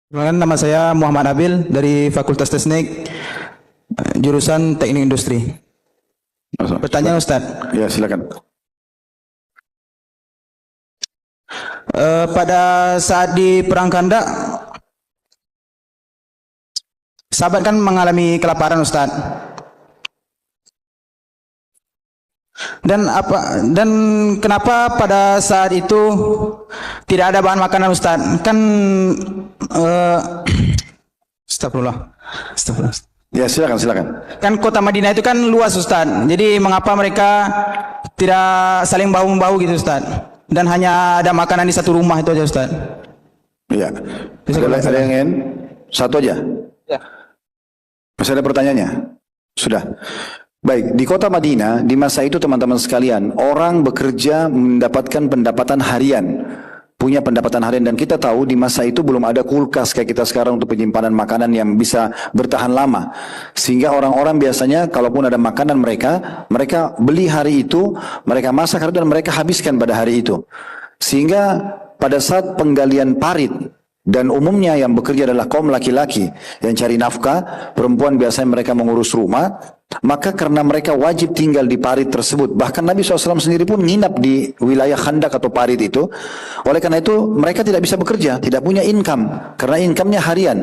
Perkenalkan, nama saya Muhammad Abil dari Fakultas Teknik, jurusan Teknik Industri. Pertanyaan Ustaz. Ya, silakan. Pada saat di Perang Khandaq, sahabat kan mengalami kelaparan Ustaz. Dan kenapa pada saat itu tidak ada bahan makanan Ustaz? Kan Astagfirullah. Ya, silakan. Kan kota Madinah itu kan luas Ustaz. Jadi mengapa mereka tidak saling bahu-membahu gitu Ustaz? Dan hanya ada makanan di satu rumah itu aja Ustaz. Iya. Ada yang ingin? Satu aja? Ya. Masih ada pertanyaannya? Sudah. Baik, di kota Madinah, di masa itu teman-teman sekalian, orang bekerja mendapatkan pendapatan harian. Punya pendapatan harian, dan kita tahu di masa itu belum ada kulkas kayak kita sekarang untuk penyimpanan makanan yang bisa bertahan lama. Sehingga orang-orang biasanya kalaupun ada makanan mereka beli hari itu, mereka masak hari itu dan mereka habiskan pada hari itu. Sehingga pada saat penggalian parit, dan umumnya yang bekerja adalah kaum laki-laki yang cari nafkah, perempuan biasanya mereka mengurus rumah, maka karena mereka wajib tinggal di parit tersebut, bahkan Nabi SAW sendiri pun nginap di wilayah Khandaq atau parit itu. Oleh karena itu mereka tidak bisa bekerja, tidak punya income, karena income-nya harian.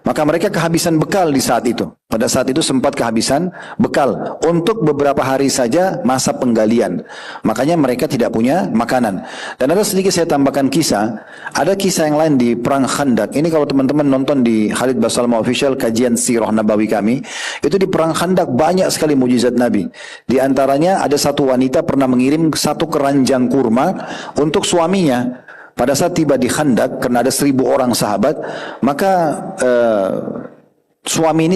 Maka mereka kehabisan bekal di saat itu. Pada saat itu sempat kehabisan bekal untuk beberapa hari saja masa penggalian. Makanya mereka tidak punya makanan. Dan ada sedikit saya tambahkan kisah. Ada kisah yang lain di Perang Khandaq. Ini kalau teman-teman nonton di Khalid Basalma Official, kajian Sirah Nabawi kami, itu di Perang Khandaq banyak sekali mujizat Nabi. Di antaranya ada satu wanita pernah mengirim satu keranjang kurma untuk suaminya. Pada saat tiba di Khandaq, karena ada 1.000 orang sahabat, maka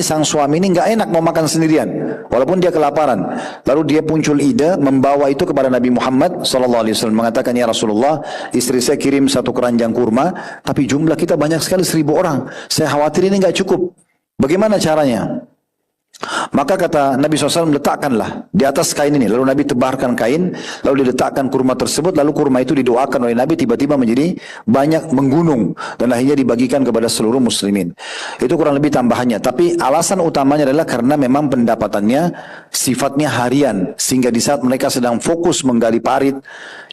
sang suami ini nggak enak mau makan sendirian, walaupun dia kelaparan. Lalu dia muncul ide membawa itu kepada Nabi Muhammad SAW, mengatakan, ya Rasulullah, istri saya kirim satu keranjang kurma, tapi jumlah kita banyak sekali 1.000 orang. Saya khawatir ini nggak cukup. Bagaimana caranya? Maka kata Nabi SAW, letakkanlah di atas kain ini. Lalu Nabi tebarkan kain, lalu diletakkan kurma tersebut, lalu kurma itu didoakan oleh Nabi, tiba-tiba menjadi banyak, menggunung, dan akhirnya dibagikan kepada seluruh muslimin. Itu kurang lebih tambahannya. Tapi alasan utamanya adalah karena memang pendapatannya sifatnya harian, sehingga di saat mereka sedang fokus menggali parit,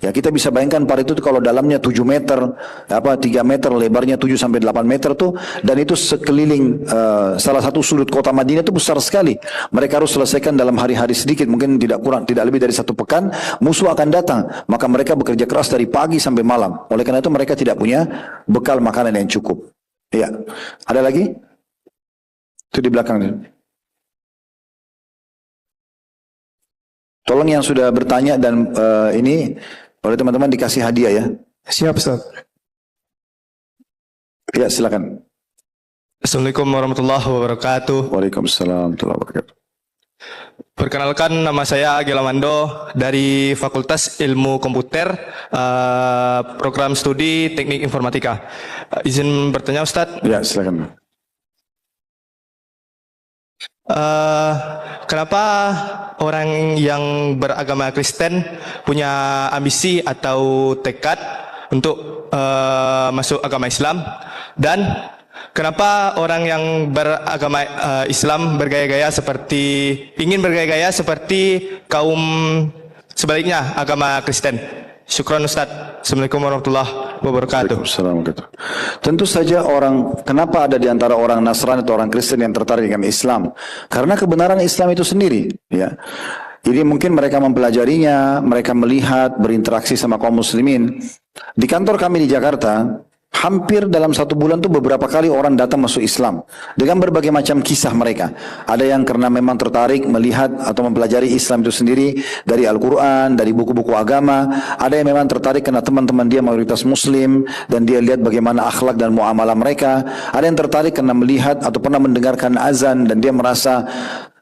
ya kita bisa bayangkan parit itu kalau dalamnya 7 meter, 3 meter, lebarnya 7-8 meter tuh, dan itu sekeliling salah satu sudut kota Madinah itu besar sekali. Mereka harus selesaikan dalam hari-hari sedikit, mungkin tidak lebih dari 1 pekan, musuh akan datang. Maka mereka bekerja keras dari pagi sampai malam. Oleh karena itu mereka tidak punya bekal makanan yang cukup. Ya, ada lagi? Itu di belakang. Tolong yang sudah bertanya dan ini oleh teman-teman dikasih hadiah ya. Siap Ustaz. Ya, silakan. Assalamualaikum warahmatullahi wabarakatuh. Waalaikumsalam warahmatullahi wabarakatuh. Perkenalkan, nama saya Agil Amando dari Fakultas Ilmu Komputer, program studi Teknik Informatika. Izin bertanya Ustadz. Ya, silakan. Kenapa orang yang beragama Kristen punya ambisi atau tekad untuk masuk agama Islam, dan kenapa orang yang beragama Islam ingin bergaya-gaya seperti kaum sebaliknya agama Kristen? Syukran Ustaz. Assalamualaikum warahmatullahi wabarakatuh. Waalaikumsalam. Tentu saja kenapa ada di antara orang Nasrani atau orang Kristen yang tertarik dengan Islam? Karena kebenaran Islam itu sendiri, ya. Jadi mungkin mereka mempelajarinya, mereka melihat, berinteraksi sama kaum muslimin. Di kantor kami di Jakarta, hampir dalam 1 bulan tuh beberapa kali orang datang masuk Islam dengan berbagai macam kisah mereka. Ada yang karena memang tertarik melihat atau mempelajari Islam itu sendiri dari Al-Quran, dari buku-buku agama. Ada yang memang tertarik karena teman-teman dia mayoritas Muslim dan dia lihat bagaimana akhlak dan muamalah mereka. Ada yang tertarik karena melihat atau pernah mendengarkan azan dan dia merasa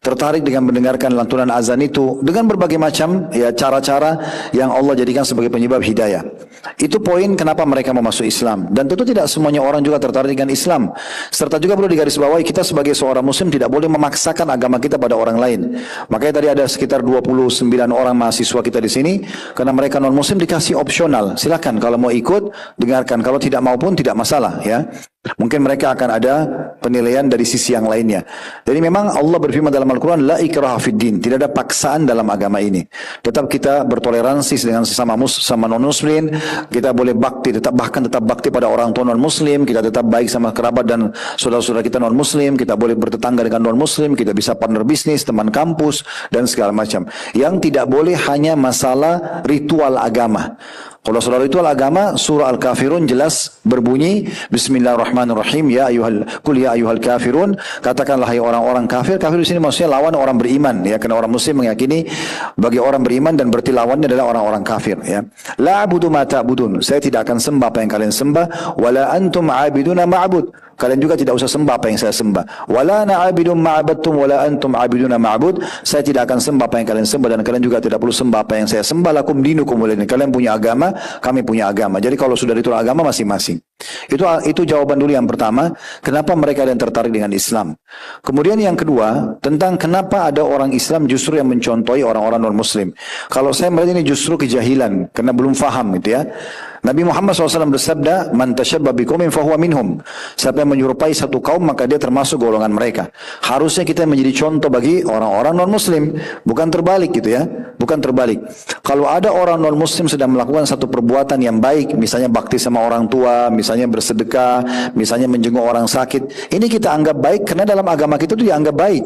tertarik dengan mendengarkan lantunan azan itu, dengan berbagai macam ya cara-cara yang Allah jadikan sebagai penyebab hidayah. Itu poin kenapa mereka mau masuk Islam. Dan tentu tidak semuanya orang juga tertarik dengan Islam. Serta juga perlu digarisbawahi, kita sebagai seorang muslim tidak boleh memaksakan agama kita pada orang lain. Makanya tadi ada sekitar 29 orang mahasiswa kita di sini, karena mereka non muslim dikasih opsional. Silakan kalau mau ikut dengarkan, kalau tidak mau pun tidak masalah ya. Mungkin mereka akan ada penilaian dari sisi yang lainnya. Jadi memang Allah berfirman dalam Al-Quran, La ikraha fid din. Tidak ada paksaan dalam agama ini. Tetap kita bertoleransi dengan sesama non-muslim. Kita boleh bakti, bahkan tetap bakti pada orang tua non-muslim. Kita tetap baik sama kerabat dan saudara-saudara kita non-muslim. Kita boleh bertetangga dengan non-muslim. Kita bisa partner bisnis, teman kampus, dan segala macam. Yang tidak boleh hanya masalah ritual agama. Kalau saudara ritual agama, surah Al-Kafirun jelas berbunyi Bismillahirrahmanirrahim, ya ayyuhal kafirun, katakanlah hai orang-orang kafir. Kafir di sini maksudnya lawan orang beriman, ya, karena orang muslim meyakini bagi orang beriman dan berarti lawannya adalah orang-orang kafir, ya. La a'budu ma ta'budun, saya tidak akan sembah apa yang kalian sembah, wala antum 'abiduna ma'bud. Kalian juga tidak usah sembah apa yang saya sembah. Wala ana 'abidun ma'abadtum wala antum 'abiduna ma'bud. Saya tidak akan sembah apa yang kalian sembah dan kalian juga tidak perlu sembah apa yang saya sembah. Lakum dinukum waliyadin. Kalian punya agama, kami punya agama. Jadi kalau sudah itu agama masing-masing. Itu jawaban dulu yang pertama, kenapa mereka yang tertarik dengan Islam. Kemudian yang kedua, tentang kenapa ada orang Islam justru yang mencontohi orang-orang non-muslim. Kalau saya melihat ini justru kejahilan, karena belum faham gitu ya. Nabi Muhammad SAW bersabda, Man tashabba biqaumin fahuwa minhum. Siapa yang menyerupai satu kaum, maka dia termasuk golongan mereka. Harusnya kita menjadi contoh bagi orang-orang non-muslim. Bukan terbalik gitu ya. Bukan terbalik. Kalau ada orang non-muslim sedang melakukan satu perbuatan yang baik, misalnya bakti sama orang tua, misalnya bersedekah, misalnya menjenguk orang sakit, ini kita anggap baik karena dalam agama kita itu dianggap baik.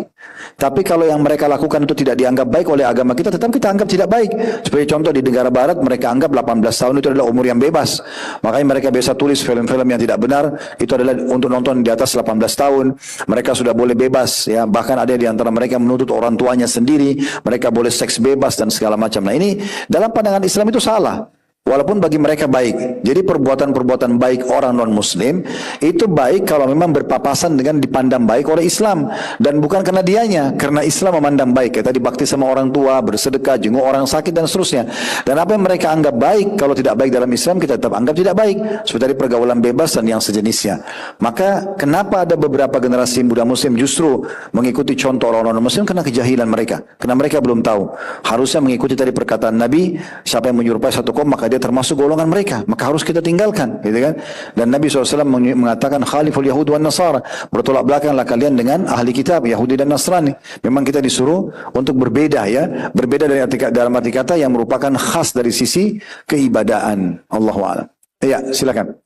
Tapi kalau yang mereka lakukan itu tidak dianggap baik oleh agama kita, tetap kita anggap tidak baik. Sebagai contoh di negara barat, mereka anggap 18 tahun itu adalah umur yang bebas. Makanya mereka biasa tulis film-film yang tidak benar, itu adalah untuk nonton di atas 18 tahun. Mereka sudah boleh bebas, ya. Bahkan ada di antara mereka menuntut orang tuanya sendiri, mereka boleh seks bebas dan segala macam. Nah ini dalam pandangan Islam itu salah. Walaupun bagi mereka baik. Jadi perbuatan-perbuatan baik orang non-muslim itu baik kalau memang berpapasan dengan dipandang baik oleh Islam. Dan bukan karena dianya, karena Islam memandang baik. Kayak tadi bakti sama orang tua, bersedekah, jenguk orang sakit dan seterusnya. Dan apa yang mereka anggap baik, kalau tidak baik dalam Islam kita tetap anggap tidak baik. Seperti tadi pergaulan bebas dan yang sejenisnya. Maka kenapa ada beberapa generasi muda muslim justru mengikuti contoh orang non-muslim? Karena kejahilan mereka. Karena mereka belum tahu. Harusnya mengikuti tadi perkataan Nabi, siapa yang menyerupai satu kaum maka dia termasuk golongan mereka, maka harus kita tinggalkan, gitu kan? Dan Nabi SAW mengatakan khaliful Yahud wan Nasara, bertolak belakanglah kalian dengan ahli kitab Yahudi dan Nasrani. Memang kita disuruh untuk berbeda, ya, berbeda dari dalam arti kata yang merupakan khas dari sisi keibadaan. Allahu a'lam. Ya, silakan.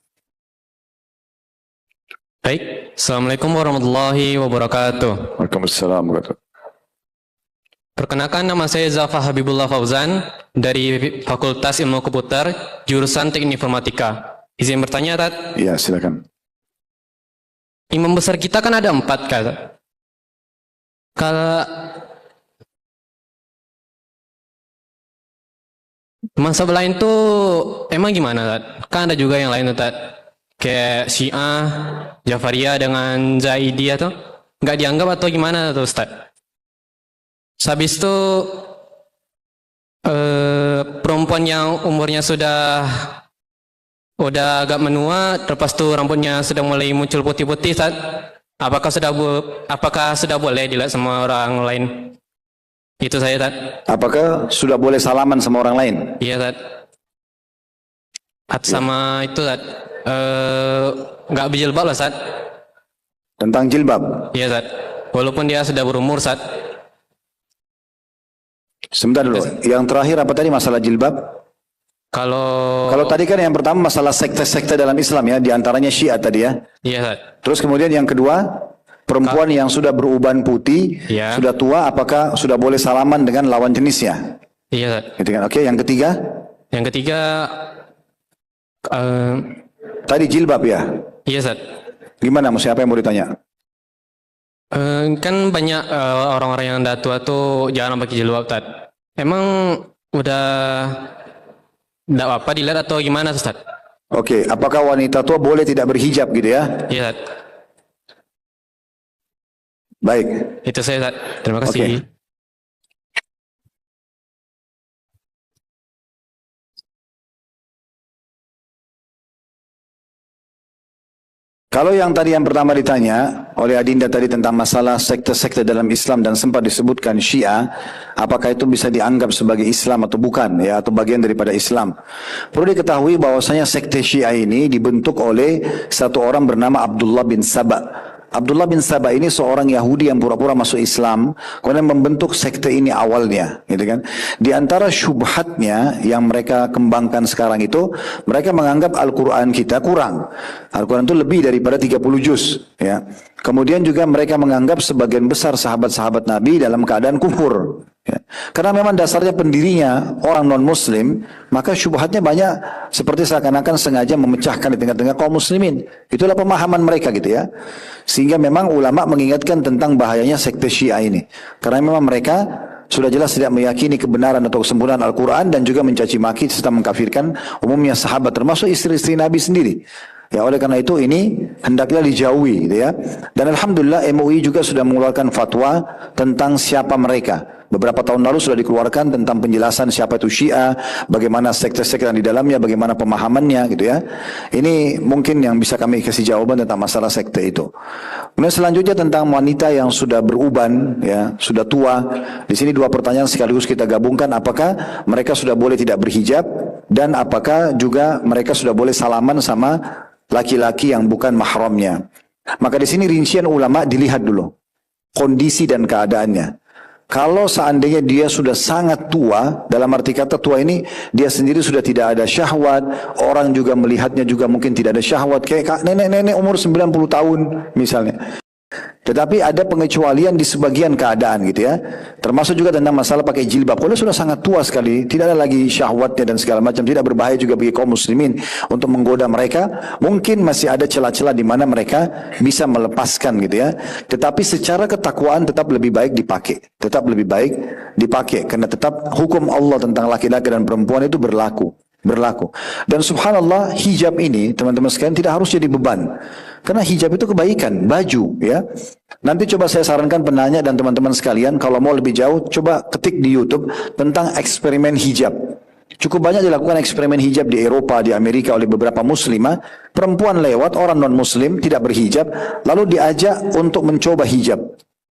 Baik, Assalamualaikum warahmatullahi wabarakatuh. Waalaikumsalam warahmatullahi. Perkenalkan, nama saya Zafa Habibullah Fauzan dari Fakultas Ilmu Komputer, jurusan Teknik Informatika. Izin bertanya, Tat? Ya, silakan. Imam besar kita kan ada 4, Kak. Kalau masa lain tuh emang gimana, Tat? Kan ada juga yang lain, Tat. Kayak Syiah, Jafariyah dengan Zaidiyah tuh nggak dianggap atau gimana tuh, Ustaz? Habis itu perempuan yang umurnya sudah agak menua, terpas tuh rambutnya sudah mulai muncul putih-putih, Ustaz. Apakah sudah boleh dilihat sama orang lain? Itu saya, Ustaz. Apakah sudah boleh salaman sama orang lain? Iya, Ustaz. Sama itu, Ustaz. Nggak berjilbab lah, Ustaz. Tentang jilbab. Iya, Ustaz. Walaupun dia sudah berumur, Ustaz. Sebentar dulu. Yang terakhir apa tadi, masalah jilbab? Kalau tadi kan yang pertama masalah sekte-sekte dalam Islam, ya, diantaranya Syiah tadi, ya. Iya, Ustaz. Terus kemudian yang kedua, perempuan yang sudah beruban putih, Ya. sudah tua, apakah sudah boleh salaman dengan lawan jenisnya? Iya, Ustaz. Gitu kan? Oke, yang ketiga, Yang ketiga, tadi jilbab, ya. iya, Ustaz. Gimana? Siapa yang mau ditanya? Kan banyak orang-orang yang udah tua tuh jarang pakai jilbab, Ustaz. Emang udah enggak apa-apa dilihat atau gimana, Ustaz? Oke, apakah wanita tua boleh tidak berhijab gitu, ya? Iya, Ustaz. Baik. Itu saya, Ustaz. Terima kasih. Oke. Kalau yang tadi yang pertama ditanya oleh Adinda tadi tentang masalah sekte-sekte dalam Islam dan sempat disebutkan Syiah, apakah itu bisa dianggap sebagai Islam atau bukan, ya, atau bagian daripada Islam? Perlu diketahui bahwasanya sekte Syiah ini dibentuk oleh satu orang bernama Abdullah bin Saba. Abdullah bin Saba ini seorang Yahudi yang pura-pura masuk Islam, kemudian membentuk sekte ini awalnya, gitu kan. Di antara syubhatnya yang mereka kembangkan sekarang itu, mereka menganggap Al-Quran kita kurang. Al-Quran itu lebih daripada 30 juz, ya. Kemudian juga mereka menganggap sebagian besar sahabat-sahabat Nabi dalam keadaan kufur. Ya. Karena memang dasarnya pendirinya orang non-muslim, maka syubhatnya banyak seperti seakan-akan sengaja memecahkan di tengah-tengah kaum muslimin. Itulah pemahaman mereka gitu ya. Sehingga memang ulama mengingatkan tentang bahayanya sekte Syiah ini. Karena memang mereka sudah jelas tidak meyakini kebenaran atau kesempurnaan Al-Quran dan juga mencaci maki serta mengkafirkan umumnya sahabat termasuk istri-istri Nabi sendiri. Ya, oleh karena itu ini hendaklah dijauhi gitu ya. Dan alhamdulillah MUI juga sudah mengeluarkan fatwa tentang siapa mereka. Beberapa tahun lalu sudah dikeluarkan tentang penjelasan siapa itu Syiah, bagaimana sekte-sekte yang di dalamnya, bagaimana pemahamannya gitu ya. Ini mungkin yang bisa kami kasih jawaban tentang masalah sekte itu. Kemudian selanjutnya tentang wanita yang sudah beruban ya, sudah tua. Di sini dua pertanyaan sekaligus kita gabungkan, apakah mereka sudah boleh tidak berhijab dan apakah juga mereka sudah boleh salaman sama laki-laki yang bukan mahramnya. Maka di sini rincian ulama dilihat dulu kondisi dan keadaannya. Kalau seandainya dia sudah sangat tua, dalam arti kata tua ini dia sendiri sudah tidak ada syahwat, orang juga melihatnya juga mungkin tidak ada syahwat, kayak nenek-nenek umur 90 tahun misalnya. Tetapi ada pengecualian di sebagian keadaan gitu ya. Termasuk juga tentang masalah pakai jilbab. Kalau sudah sangat tua sekali, tidak ada lagi syahwatnya dan segala macam, tidak berbahaya juga bagi kaum muslimin untuk menggoda mereka, mungkin masih ada celah-celah di mana mereka bisa melepaskan gitu ya. Tetapi secara ketakwaan tetap lebih baik dipakai. Tetap lebih baik dipakai karena tetap hukum Allah tentang laki-laki dan perempuan itu berlaku. Dan subhanallah hijab ini teman-teman sekalian tidak harus jadi beban. Karena hijab itu kebaikan, baju ya. Nanti coba saya sarankan penanya dan teman-teman sekalian kalau mau lebih jauh coba ketik di YouTube tentang eksperimen hijab. Cukup banyak dilakukan eksperimen hijab di Eropa, di Amerika oleh beberapa muslimah. Perempuan lewat, orang non-muslim tidak berhijab, lalu diajak untuk mencoba hijab.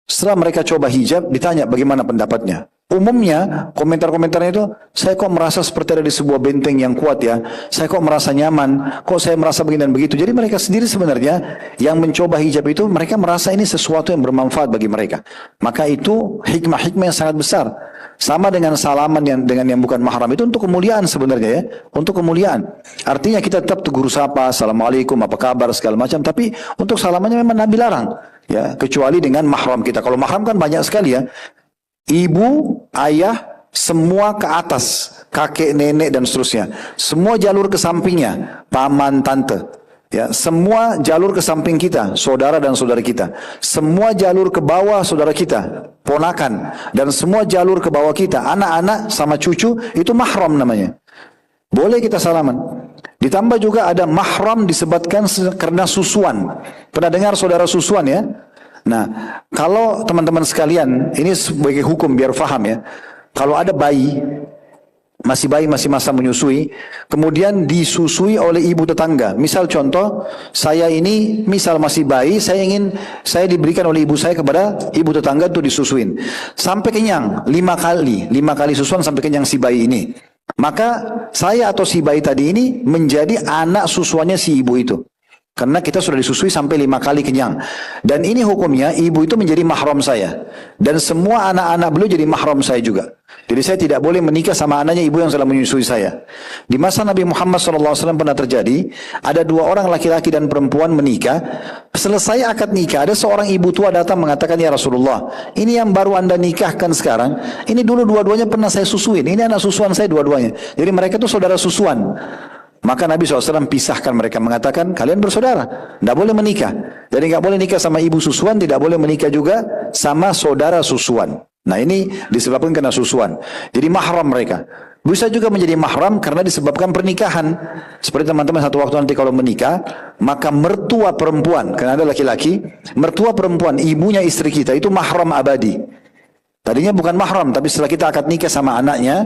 Setelah mereka coba hijab, ditanya bagaimana pendapatnya. Umumnya komentar-komentarnya itu, saya kok merasa seperti ada di sebuah benteng yang kuat ya. Saya kok merasa nyaman, kok saya merasa begini dan begitu. Jadi mereka sendiri sebenarnya yang mencoba hijab itu, mereka merasa ini sesuatu yang bermanfaat bagi mereka. Maka itu hikmah-hikmah yang sangat besar. Sama dengan salaman dengan yang bukan mahram itu untuk kemuliaan sebenarnya ya. Untuk kemuliaan. Artinya kita tetap tegur sapa, assalamualaikum, apa kabar, segala macam. Tapi untuk salamannya memang Nabi larang. Ya, kecuali dengan mahram kita. Kalau mahram kan banyak sekali ya. Ibu, ayah, semua ke atas, kakek, nenek dan seterusnya. Semua jalur ke sampingnya, paman, tante. Ya, semua jalur ke samping kita, saudara dan saudara kita. Semua jalur ke bawah saudara kita, ponakan. Dan semua jalur ke bawah kita, anak-anak sama cucu, itu mahram namanya. Boleh kita salaman. Ditambah juga ada mahram disebutkan karena susuan. Pernah dengar saudara susuan ya? Nah, kalau teman-teman sekalian, ini sebagai hukum biar faham ya. Kalau ada bayi, masih masa menyusui, kemudian disusui oleh ibu tetangga. Misal contoh, saya ini misal masih bayi, saya diberikan oleh ibu saya kepada ibu tetangga itu disusuin. Sampai kenyang, 5 kali susuan sampai kenyang si bayi ini. Maka saya atau si bayi tadi ini menjadi anak susuannya si ibu itu. Karena kita sudah disusui sampai 5 kali kenyang. Dan ini hukumnya, ibu itu menjadi mahram saya. Dan semua anak-anak beliau jadi mahram saya juga. Jadi saya tidak boleh menikah sama anaknya ibu yang sedang menyusui saya. Di masa Nabi Muhammad SAW pernah terjadi, ada 2 orang laki-laki dan perempuan menikah. Selesai akad nikah, ada seorang ibu tua datang mengatakan, ya Rasulullah, ini yang baru anda nikahkan sekarang, ini dulu dua-duanya pernah saya susuin. Ini anak susuan saya dua-duanya. Jadi mereka itu saudara susuan. Maka Nabi SAW pisahkan mereka, mengatakan kalian bersaudara, tidak boleh menikah. Jadi nggak boleh nikah sama ibu susuan, tidak boleh menikah juga sama saudara susuan. Nah ini disebabkan karena susuan. Jadi mahram mereka. Bisa juga menjadi mahram karena disebabkan pernikahan. Seperti teman-teman satu waktu nanti kalau menikah, maka mertua perempuan, karena ada laki-laki, mertua perempuan, ibunya istri kita itu mahram abadi. Tadinya bukan mahram, tapi setelah kita akad nikah sama anaknya,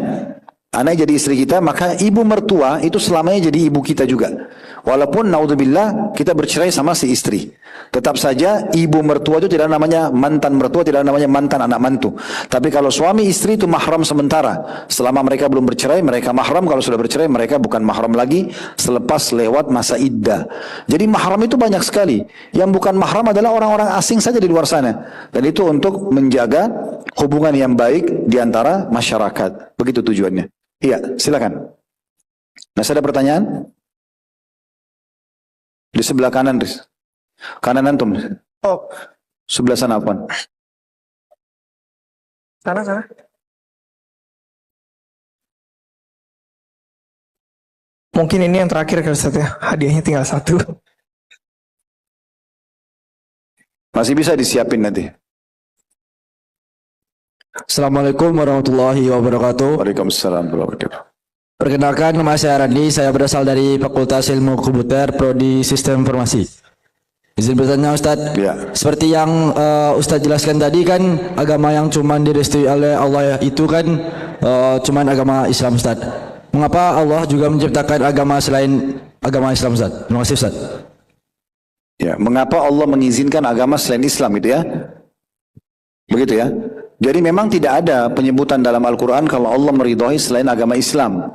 anak jadi istri kita, maka ibu mertua itu selamanya jadi ibu kita juga. Walaupun naudzubillah kita bercerai sama si istri, tetap saja ibu mertua itu tidak namanya mantan mertua, tidak namanya mantan anak mantu. Tapi kalau suami istri itu mahram sementara. Selama mereka belum bercerai, mereka mahram. Kalau sudah bercerai, mereka bukan mahram lagi selepas lewat masa iddah. Jadi mahram itu banyak sekali. Yang bukan mahram adalah orang-orang asing saja di luar sana. Dan itu untuk menjaga hubungan yang baik di antara masyarakat. Begitu tujuannya. Iya, silakan. Masih ada pertanyaan? Di sebelah kanan, Riz. Kanan antum. Oh, Sebelah sana, Afwan. sana. Mungkin ini yang terakhir kali Ustaz ya. Hadiahnya tinggal 1. Masih bisa disiapin nanti. Assalamualaikum warahmatullahi wabarakatuh. Waalaikumsalam warahmatullahi wabarakatuh. Perkenalkan, nama saya Randi. Saya berasal dari Fakultas Ilmu Komputer, Prodi Sistem Informasi. Izin bertanya Ustadz, Ya. seperti yang Ustadz jelaskan tadi kan, agama yang cuman direstui oleh Allah itu kan cuman agama Islam Ustadz. Mengapa Allah juga menciptakan agama selain agama Islam Ustadz? Terima kasih Ustadz. Ya, mengapa Allah mengizinkan agama selain Islam itu ya? Begitu ya. Jadi memang tidak ada penyebutan dalam Al-Quran kalau Allah meridhai selain agama Islam.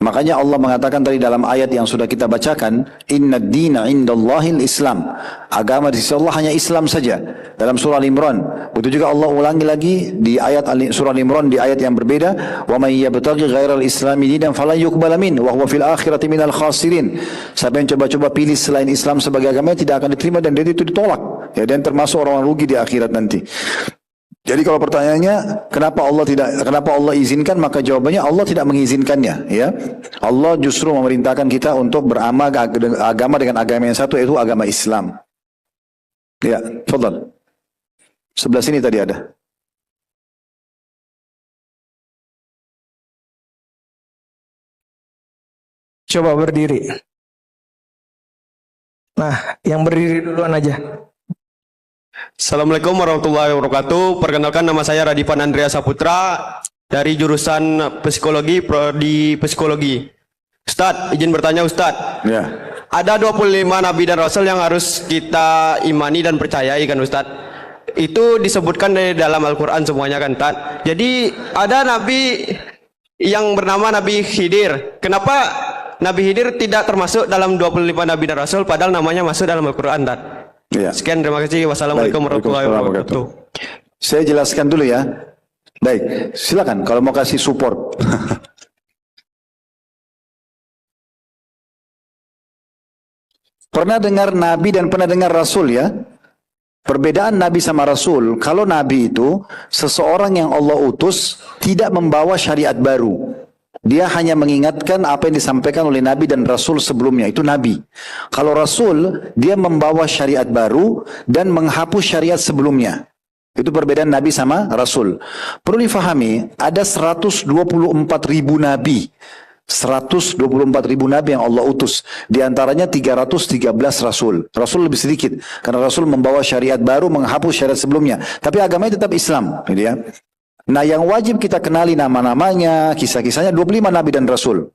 Makanya Allah mengatakan tadi dalam ayat yang sudah kita bacakan, Inna ad-dina indallahil Islam. Agama di sisi Allah hanya Islam saja. Dalam surah Al-Imran. Begitu juga Allah ulangi lagi di ayat surah Al-Imran di ayat yang berbeda, Wa may yabtaghi ghairal islami dinan falan yuqbala min wa huwa fil akhirati minal khasirin. Siapa yang coba-coba pilih selain Islam sebagai agama tidak akan diterima dan dia itu ditolak. Ya, dan termasuk orang rugi di akhirat nanti. Jadi kalau pertanyaannya kenapa Allah izinkan, maka jawabannya Allah tidak mengizinkannya, ya. Allah justru memerintahkan kita untuk agama dengan agama yang satu, yaitu agama Islam. Ya, fadhal. Sebelah sini tadi ada. Coba berdiri. Nah, yang berdiri duluan aja. Assalamualaikum warahmatullahi wabarakatuh. Perkenalkan, nama saya Radivan Andrea Saputra dari jurusan Psikologi, Prodi Psikologi. Ustadz, izin bertanya Ustadz. Ya. Ada 25 Nabi dan Rasul yang harus kita imani dan percayai kan Ustadz. Itu disebutkan di dalam Al-Quran semuanya kan Ustadz. Jadi ada Nabi yang bernama Nabi Khidir. Kenapa Nabi Khidir tidak termasuk dalam 25 Nabi dan Rasul padahal namanya masuk dalam Al-Quran Ustadz? Ya. Sekian, terima kasih. Wassalamualaikum warahmatullahi wabarakatuh. Saya jelaskan dulu ya. Baik, silakan kalau mau kasih support. Pernah dengar Nabi dan pernah dengar Rasul ya? Perbedaan Nabi sama Rasul, kalau Nabi itu seseorang yang Allah utus tidak membawa syariat baru. Dia hanya mengingatkan apa yang disampaikan oleh Nabi dan Rasul sebelumnya. Itu Nabi. Kalau Rasul, dia membawa syariat baru dan menghapus syariat sebelumnya. Itu perbedaan Nabi sama Rasul. Perlu difahami, ada 124.000 Nabi. 124.000 Nabi yang Allah utus. Di antaranya 313 Rasul. Rasul lebih sedikit. Karena Rasul membawa syariat baru, menghapus syariat sebelumnya. Tapi agamanya tetap Islam. Gitu ya. Nah, yang wajib kita kenali nama-namanya, kisah-kisahnya 25 Nabi dan Rasul.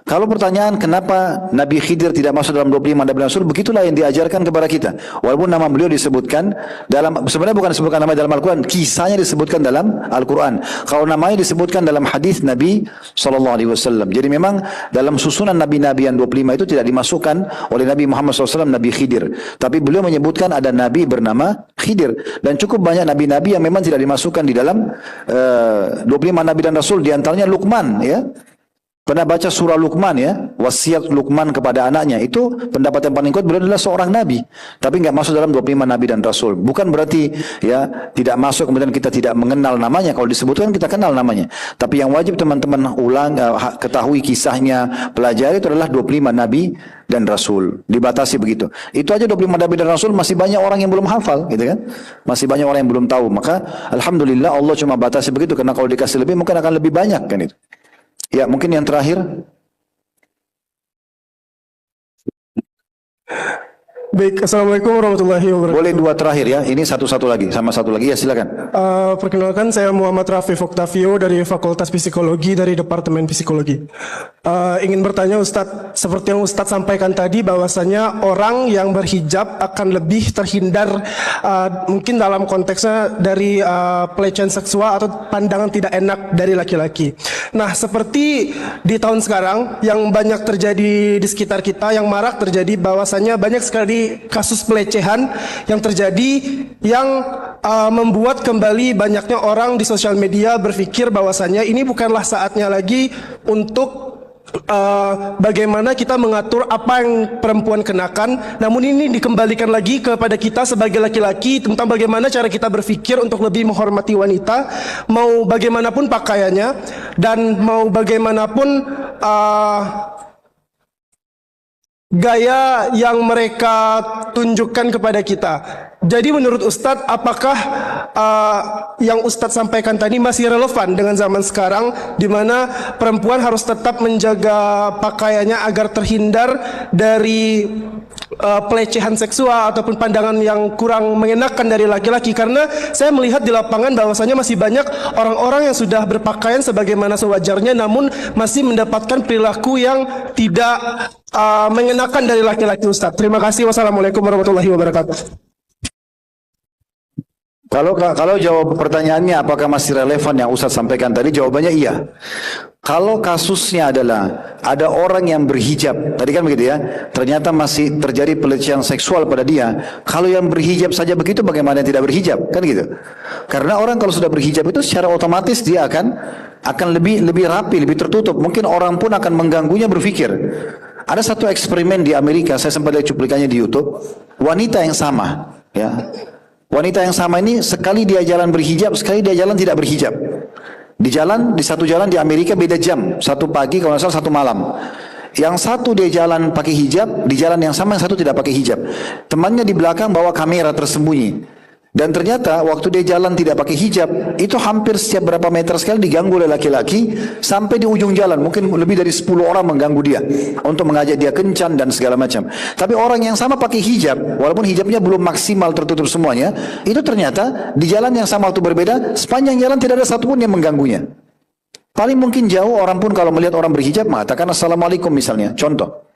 Kalau pertanyaan kenapa Nabi Khidir tidak masuk dalam 25 Nabi dan Rasul, begitulah yang diajarkan kepada kita. Walaupun nama beliau disebutkan dalam, sebenarnya bukan disebutkan nama dalam Al-Quran, kisahnya disebutkan dalam Al-Quran. Kalau namanya disebutkan dalam hadis Nabi SAW. Jadi memang dalam susunan Nabi-Nabi yang 25 itu tidak dimasukkan oleh Nabi Muhammad SAW Nabi Khidir. Tapi beliau menyebutkan ada Nabi bernama Khidir. Dan cukup banyak Nabi-Nabi yang memang tidak dimasukkan di dalam 25 Nabi dan Rasul. Di antaranya Luqman, ya. Pernah baca surah Luqman ya, wasiat Luqman kepada anaknya. Itu pendapat yang paling kuat, beliau adalah seorang nabi, tapi enggak masuk dalam 25 nabi dan rasul. Bukan berarti ya tidak masuk kemudian kita tidak mengenal namanya. Kalau disebutkan kita kenal namanya. Tapi yang wajib teman-teman ketahui kisahnya, pelajari itu adalah 25 nabi dan rasul. Dibatasi begitu. Itu aja 25 nabi dan rasul, masih banyak orang yang belum hafal, gitu kan? Masih banyak orang yang belum tahu. Maka alhamdulillah Allah cuma batasi begitu, karena kalau dikasih lebih mungkin akan lebih banyak kan itu. Ya, mungkin yang terakhir. Baik, Assalamualaikum warahmatullahi wabarakatuh. Boleh dua terakhir ya. Ini satu-satu lagi sama satu lagi ya, silakan. Perkenalkan, saya Muhammad Rafif Oktavio dari Fakultas Psikologi dari Departemen Psikologi. Ingin bertanya Ustadz, seperti yang Ustadz sampaikan tadi bahwasanya orang yang berhijab akan lebih terhindar mungkin dalam konteksnya dari pelecehan seksual atau pandangan tidak enak dari laki-laki. Nah, seperti di tahun sekarang yang banyak terjadi di sekitar kita, yang marak terjadi bahwasanya banyak sekali kasus pelecehan yang terjadi yang membuat kembali banyaknya orang di sosial media berpikir bahwasanya ini bukanlah saatnya lagi untuk bagaimana kita mengatur apa yang perempuan kenakan, namun ini dikembalikan lagi kepada kita sebagai laki-laki tentang bagaimana cara kita berpikir untuk lebih menghormati wanita, mau bagaimanapun pakaiannya dan mau bagaimanapun gaya yang mereka tunjukkan kepada kita. Jadi menurut Ustadz, apakah yang Ustadz sampaikan tadi masih relevan dengan zaman sekarang, di mana perempuan harus tetap menjaga pakaiannya agar terhindar dari pelecehan seksual ataupun pandangan yang kurang mengenakan dari laki-laki? Karena saya melihat di lapangan bahwasanya masih banyak orang-orang yang sudah berpakaian sebagaimana sewajarnya, namun masih mendapatkan perilaku yang tidak mengenakan dari laki-laki. Ustadz, terima kasih. Wassalamualaikum warahmatullahi wabarakatuh. Kalau jawab pertanyaannya apakah masih relevan yang Ustaz sampaikan tadi, jawabannya iya. Kalau kasusnya adalah ada orang yang berhijab, tadi kan begitu ya, ternyata masih terjadi pelecehan seksual pada dia. Kalau yang berhijab saja begitu, bagaimana yang tidak berhijab? Kan gitu. Karena orang kalau sudah berhijab itu secara otomatis dia akan lebih rapi, lebih tertutup. Mungkin orang pun akan mengganggunya berpikir. Ada satu eksperimen di Amerika, saya sempat lihat cuplikannya di YouTube, wanita yang sama, ya. Wanita yang sama ini sekali dia jalan berhijab, sekali dia jalan tidak berhijab. Di satu jalan di Amerika beda jam, satu pagi kalau nggak salah satu malam. Yang satu dia jalan pakai hijab, di jalan yang sama yang satu tidak pakai hijab. Temannya di belakang bawa kamera tersembunyi. Dan ternyata waktu dia jalan tidak pakai hijab, itu hampir setiap berapa meter sekali diganggu oleh laki-laki sampai di ujung jalan. Mungkin lebih dari 10 orang mengganggu dia untuk mengajak dia kencan dan segala macam. Tapi orang yang sama pakai hijab, walaupun hijabnya belum maksimal tertutup semuanya, itu ternyata di jalan yang sama waktu berbeda, sepanjang jalan tidak ada satupun yang mengganggunya. Paling mungkin jauh orang pun kalau melihat orang berhijab mengatakan Assalamualaikum misalnya, contoh.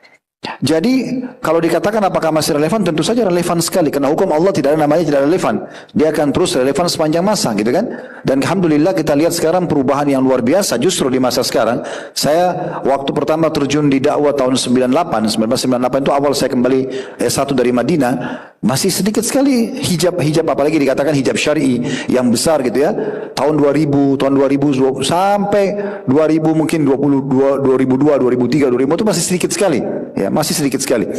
Jadi kalau dikatakan apakah masih relevan, tentu saja relevan sekali, karena hukum Allah tidak ada namanya tidak relevan. Dia akan terus relevan sepanjang masa, gitu kan? Dan alhamdulillah kita lihat sekarang perubahan yang luar biasa justru di masa sekarang. Saya waktu pertama terjun di dakwah tahun 1998 itu awal saya kembali S1 dari Madinah, masih sedikit sekali hijab apalagi dikatakan hijab syar'i yang besar gitu ya. Tahun 2000 sampai 2000 mungkin 2002, 2003, 2000 itu masih sedikit sekali. Ya, masih sedikit sekali.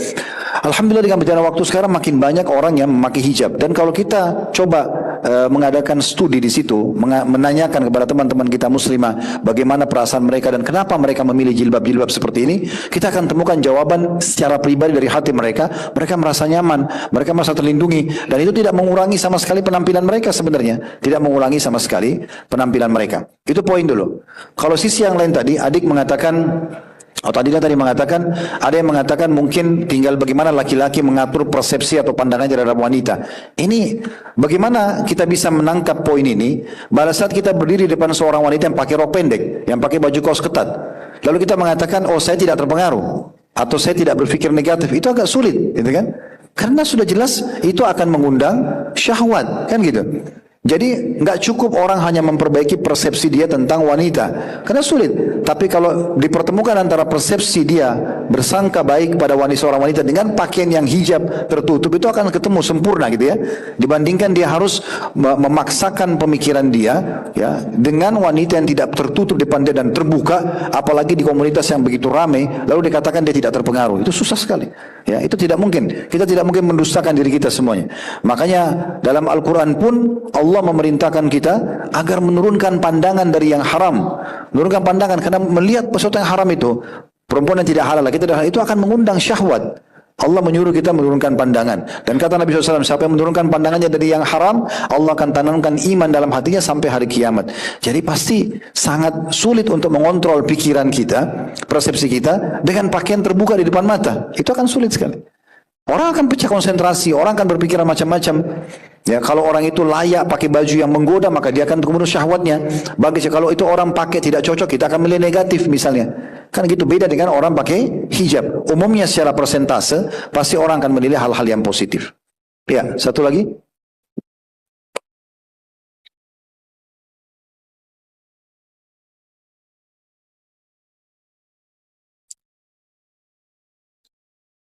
Alhamdulillah dengan berjalannya waktu sekarang makin banyak orang yang memakai hijab. Dan kalau kita coba mengadakan studi di situ, menanyakan kepada teman-teman kita muslimah bagaimana perasaan mereka dan kenapa mereka memilih jilbab-jilbab seperti ini, kita akan temukan jawaban secara pribadi dari hati mereka. Mereka merasa nyaman, mereka merasa terlindungi, dan itu tidak mengurangi sama sekali penampilan mereka sebenarnya. Tidak mengurangi sama sekali penampilan mereka. Itu poin dulu. Kalau sisi yang lain tadi, adik mengatakan tadi mengatakan, ada yang mengatakan mungkin tinggal bagaimana laki-laki mengatur persepsi atau pandangan terhadap wanita. Ini bagaimana kita bisa menangkap poin ini pada saat kita berdiri di depan seorang wanita yang pakai rok pendek, yang pakai baju kaos ketat. Lalu kita mengatakan, oh saya tidak terpengaruh, atau saya tidak berpikir negatif. Itu agak sulit, gitu kan? Karena sudah jelas itu akan mengundang syahwat, kan gitu. Jadi nggak cukup orang hanya memperbaiki persepsi dia tentang wanita, karena sulit. Tapi kalau dipertemukan antara persepsi dia bersangka baik pada seorang wanita dengan pakaian yang hijab tertutup, itu akan ketemu sempurna gitu ya. Dibandingkan dia harus memaksakan pemikiran dia ya dengan wanita yang tidak tertutup depan dia dan terbuka, apalagi di komunitas yang begitu ramai, lalu dikatakan dia tidak terpengaruh. Itu susah sekali. Ya, itu tidak mungkin. Kita tidak mungkin mendustakan diri kita semuanya. Makanya dalam Al-Quran pun Allah memerintahkan kita agar menurunkan pandangan dari yang haram. Menurunkan pandangan, karena melihat sesuatu yang haram itu, perempuan yang tidak halal, itu akan mengundang syahwat. Allah menyuruh kita menurunkan pandangan. Dan kata Nabi SAW, siapa yang menurunkan pandangannya dari yang haram, Allah akan tanamkan iman dalam hatinya sampai hari kiamat. Jadi pasti sangat sulit untuk mengontrol pikiran kita, persepsi kita, dengan pakaian terbuka di depan mata. Itu akan sulit sekali. Orang akan pecah konsentrasi, orang akan berpikiran macam-macam. Ya, kalau orang itu layak pakai baju yang menggoda, maka dia akan kemudian syahwatnya. Kalau itu orang pakai tidak cocok, kita akan milih negatif misalnya. Kan gitu, beda dengan orang pakai hijab. Umumnya secara persentase, pasti orang akan menilai hal-hal yang positif. Ya, satu lagi.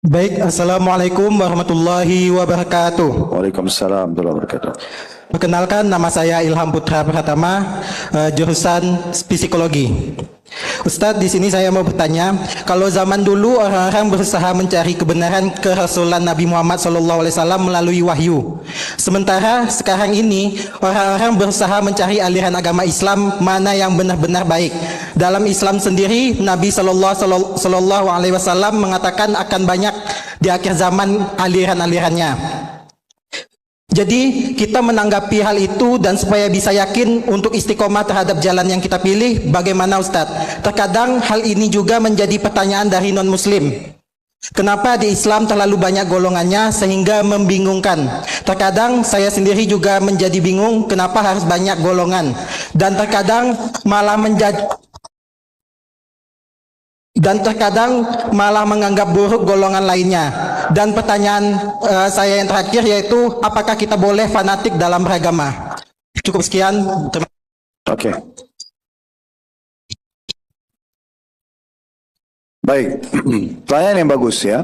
Baik, Assalamualaikum warahmatullahi wabarakatuh. Waalaikumsalam warahmatullahi wabarakatuh. Perkenalkan, nama saya Ilham Putra Pratama, jurusan psikologi. Ustadz, di sini saya mau bertanya, kalau zaman dulu orang-orang berusaha mencari kebenaran kerasulan Nabi Muhammad SAW melalui wahyu. Sementara sekarang ini orang-orang berusaha mencari aliran agama Islam mana yang benar-benar baik. Dalam Islam sendiri, Nabi SAW mengatakan akan banyak di akhir zaman aliran-alirannya. Jadi kita menanggapi hal itu dan supaya bisa yakin untuk istiqomah terhadap jalan yang kita pilih, bagaimana Ustadz? Terkadang hal ini juga menjadi pertanyaan dari non-muslim. Kenapa di Islam terlalu banyak golongannya sehingga membingungkan? Terkadang saya sendiri juga menjadi bingung kenapa harus banyak golongan. Dan terkadang malah menganggap buruk golongan lainnya. Dan pertanyaan saya yang terakhir yaitu, apakah kita boleh fanatik dalam beragama? Cukup sekian. Oke. Baik, pertanyaan yang bagus ya.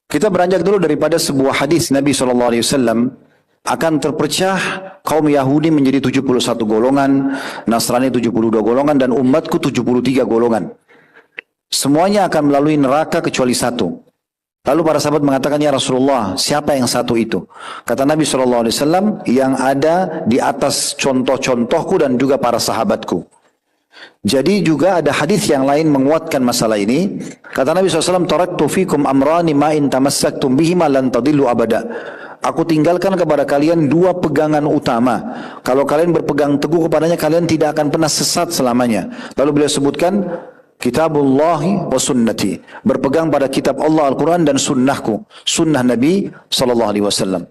Kita beranjak dulu daripada sebuah hadis Nabi SAW akan terpecah kaum Yahudi menjadi 71 golongan, Nasrani 72 golongan, dan umatku 73 golongan. Semuanya akan melalui neraka kecuali satu. Lalu para sahabat mengatakan, ya Rasulullah, siapa yang satu itu? Kata Nabi SAW, yang ada di atas contoh-contohku dan juga para sahabatku. Jadi juga ada hadis yang lain menguatkan masalah ini. Kata Nabi SAW, taraktu fikum amrani ma in tamassaktum bihima lan tadillu abada. Aku tinggalkan kepada kalian dua pegangan utama. Kalau kalian berpegang teguh kepadanya, kalian tidak akan pernah sesat selamanya. Lalu beliau sebutkan, Kitabullahi wa sunnati, berpegang pada kitab Allah Al-Quran dan sunnahku, sunnah Nabi SAW.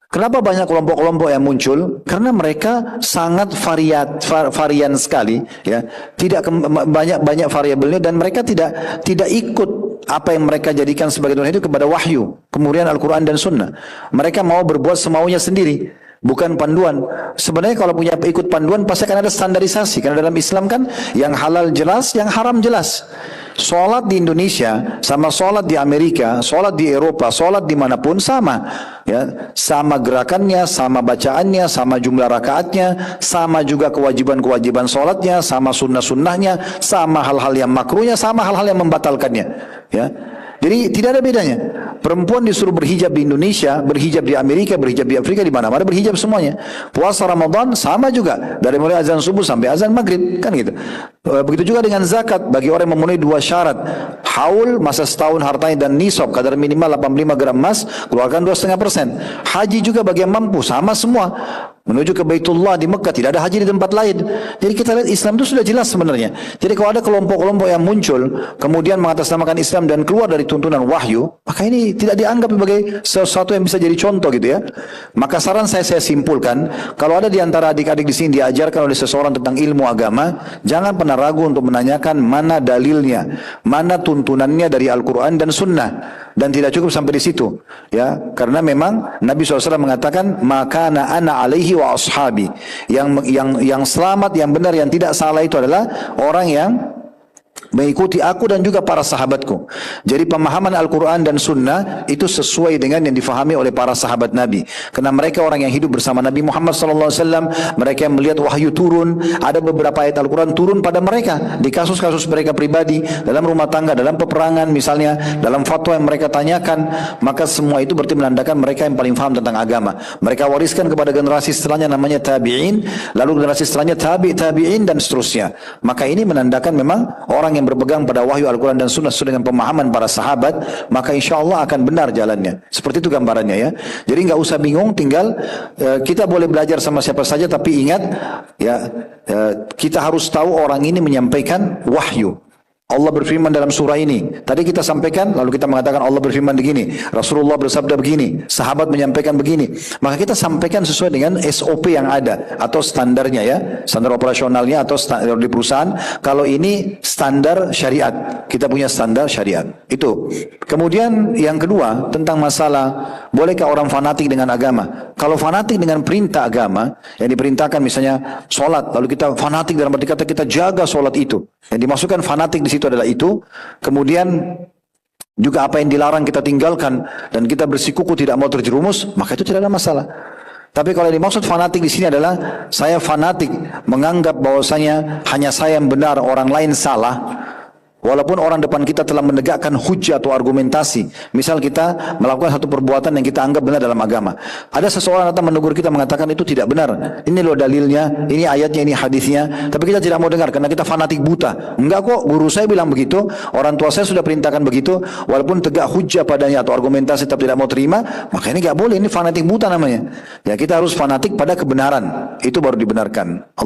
Kenapa banyak kelompok-kelompok yang muncul? Karena mereka sangat varian sekali, ya. Tidak banyak variabelnya, dan mereka tidak ikut apa yang mereka jadikan sebagai Tuhan itu kepada wahyu, kemudian Al-Quran dan sunnah. Mereka mau berbuat semaunya sendiri, bukan panduan. Sebenarnya kalau punya ikut panduan pasti akan ada standarisasi. Karena dalam Islam kan yang halal jelas, yang haram jelas. Sholat di Indonesia sama sholat di Amerika, sholat di Eropa, sholat dimanapun sama, ya, sama gerakannya, sama bacaannya, sama jumlah rakaatnya, sama juga kewajiban-kewajiban sholatnya, sama sunnah-sunnahnya, sama hal-hal yang makruhnya, sama hal-hal yang membatalkannya, ya. Jadi tidak ada bedanya. Perempuan disuruh berhijab di Indonesia, berhijab di Amerika, berhijab di Afrika, di mana-mana berhijab semuanya. Puasa Ramadan sama juga, dari mulai azan subuh sampai azan maghrib, kan gitu. Begitu juga dengan zakat, bagi orang yang memenuhi dua syarat, haul masa setahun hartanya, dan nisab kadar minimal 85 gram emas, keluarkan 2,5%. Haji juga bagi yang mampu, sama semua. Menuju ke Baitullah di Mekah, tidak ada haji di tempat lain. Jadi kita lihat Islam itu sudah jelas sebenarnya. Jadi kalau ada kelompok-kelompok yang muncul kemudian mengatasnamakan Islam dan keluar dari tuntunan wahyu, maka ini tidak dianggap sebagai sesuatu yang bisa jadi contoh gitu ya. Maka saran saya simpulkan, kalau ada di antara adik-adik di sini diajarkan oleh seseorang tentang ilmu agama, jangan pernah ragu untuk menanyakan mana dalilnya, mana tuntunannya dari Al-Quran dan Sunnah. Dan tidak cukup sampai di situ, ya, karena memang Nabi SAW mengatakan, maka ana alaihi wa ashabi, yang selamat, yang benar, yang tidak salah itu adalah orang yang mengikuti aku dan juga para sahabatku. Jadi pemahaman Al-Quran dan Sunnah itu sesuai dengan yang difahami oleh para sahabat Nabi. Karena mereka orang yang hidup bersama Nabi Muhammad SAW, mereka yang melihat wahyu turun, ada beberapa ayat Al-Quran turun pada mereka, di kasus-kasus mereka pribadi, dalam rumah tangga, dalam peperangan misalnya, dalam fatwa yang mereka tanyakan, maka semua itu berarti menandakan mereka yang paling faham tentang agama. Mereka wariskan kepada generasi setelahnya namanya tabi'in, lalu generasi setelahnya tabi'in dan seterusnya. Maka ini menandakan memang orang yang berpegang pada wahyu Al-Quran dan Sunnah sesuai dengan pemahaman para sahabat, maka insya Allah akan benar jalannya. Seperti itu gambarannya ya. Jadi nggak usah bingung, tinggal kita boleh belajar sama siapa saja, tapi ingat ya, kita harus tahu orang ini menyampaikan wahyu. Allah berfirman dalam surah ini. Tadi kita sampaikan, lalu kita mengatakan Allah berfirman begini, Rasulullah bersabda begini, sahabat menyampaikan begini. Maka kita sampaikan sesuai dengan SOP yang ada atau standarnya ya, standar operasionalnya atau standar di perusahaan. Kalau ini standar syariat, kita punya standar syariat. Itu. Kemudian yang kedua tentang masalah bolehkah orang fanatik dengan agama? Kalau fanatik dengan perintah agama yang diperintahkan misalnya sholat, lalu kita fanatik dalam arti kata kita jaga sholat itu. Yang dimasukkan fanatik di situ adalah itu. Kemudian juga apa yang dilarang kita tinggalkan dan kita bersikuku tidak mau terjerumus, maka itu tidak ada masalah. Tapi kalau yang dimaksud fanatik di sini adalah saya fanatik menganggap bahwasanya hanya saya yang benar, orang lain salah. Walaupun orang depan kita telah menegakkan hujah atau argumentasi. Misal kita melakukan satu perbuatan yang kita anggap benar dalam agama. Ada seseorang datang menegur kita mengatakan itu tidak benar. Ini loh dalilnya, ini ayatnya, ini hadisnya. Tapi kita tidak mau dengar karena kita fanatik buta. Enggak kok, guru saya bilang begitu. Orang tua saya sudah perintahkan begitu. Walaupun tegak hujah padanya atau argumentasi tetap tidak mau terima. Maka ini enggak boleh, ini fanatik buta namanya. Ya kita harus fanatik pada kebenaran. Itu baru dibenarkan. Allah